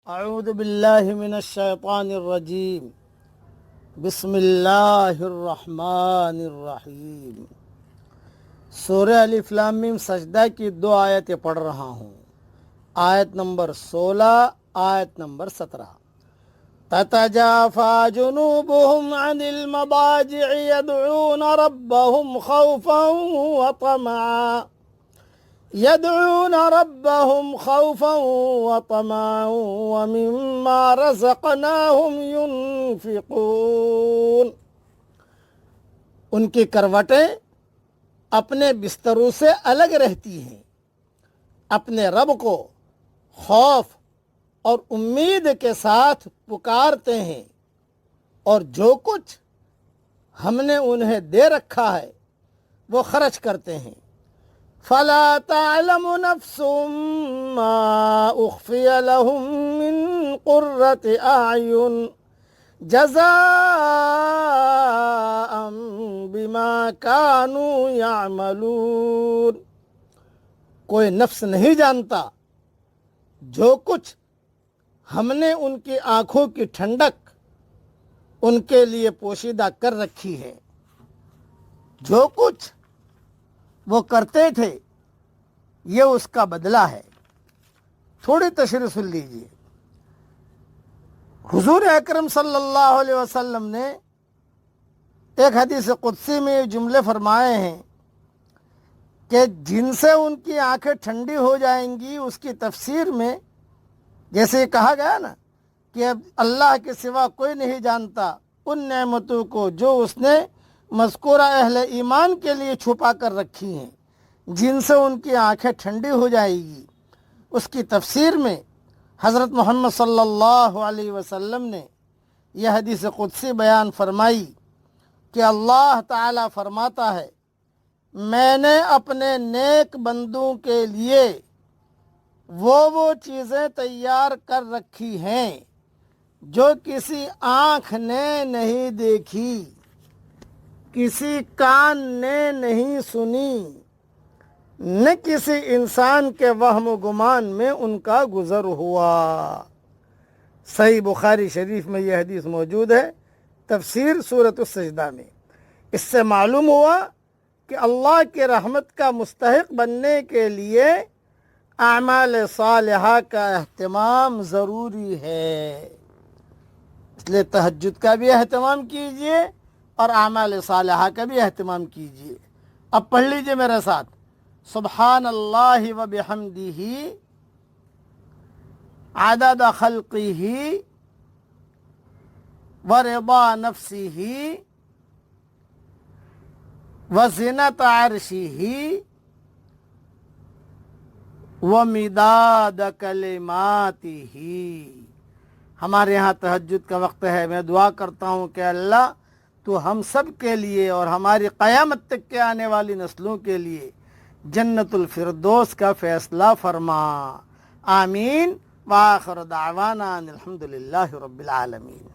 اعوذ باللہ من الشیطان الرجیم بسم اللہ الرحمن الرحیم۔ سورہ الف لام میم سجدہ کی 2 آیتیں پڑھ رہا ہوں، آیت نمبر 16، آیت نمبر 17۔ تتجافى جنوبهم عن المضاجع يدعون ربهم خوفا وطمعا ومما رزقناهم ينفقون۔ ان کی کروٹیں اپنے بستروں سے الگ رہتی ہیں، اپنے رب کو خوف اور امید کے ساتھ پکارتے ہیں، اور جو کچھ ہم نے انہیں دے رکھا ہے وہ خرچ کرتے ہیں۔ فلا تعلم نفس ما اخفی لهم من قرۃ اعین جزاء بما كانوا يعملون۔ کوئی نفس نہیں جانتا جو کچھ ہم نے ان کی آنکھوں کی ٹھنڈک ان کے لیے پوشیدہ کر رکھی ہے، جو کچھ وہ کرتے تھے یہ اس کا بدلہ ہے۔ تھوڑی تشریح سن لیجیے۔ حضور اکرم صلی اللہ علیہ وسلم نے ایک حدیث قدسی میں یہ جملے فرمائے ہیں کہ جن سے ان کی آنکھیں ٹھنڈی ہو جائیں گی، اس کی تفسیر میں جیسے کہا گیا نا کہ اب اللہ کے سوا کوئی نہیں جانتا ان نعمتوں کو جو اس نے مذکورہ اہل ایمان کے لیے چھپا کر رکھی ہیں، جن سے ان کی آنکھیں ٹھنڈی ہو جائے گی۔ اس کی تفسیر میں حضرت محمد صلی اللہ علیہ وسلم نے یہ حدیث قدسی بیان فرمائی کہ اللہ تعالیٰ فرماتا ہے، میں نے اپنے نیک بندوں کے لیے وہ چیزیں تیار کر رکھی ہیں جو کسی آنکھ نے نہیں دیکھی، کسی کان نے نہیں سنی، نہ کسی انسان کے وہم و گمان میں ان کا گزر ہوا۔ صحیح بخاری شریف میں یہ حدیث موجود ہے، تفسیر سورۃ السجدہ میں۔ اس سے معلوم ہوا کہ اللہ کی رحمت کا مستحق بننے کے لیے اعمال صالحہ کا اہتمام ضروری ہے، اس لیے تہجد کا بھی اہتمام کیجیے اور اعمال صالحہ کا بھی اہتمام کیجیے۔ اب پڑھ لیجیے میرے ساتھ، سبحان اللہ و بحمدہ عدد خلقہ و رضا نفسہ و زینت عرشہ وَمِدَادَ كَلِمَاتِهِ۔ ہمارے ہاں تہجد کا وقت ہے، میں دعا کرتا ہوں کہ اللہ تو ہم سب کے لیے اور ہماری قیامت تک کے آنے والی نسلوں کے لیے جنت الفردوس کا فیصلہ فرما، آمین۔ وآخر دعوانا ان الحمد للہ رب العالمین۔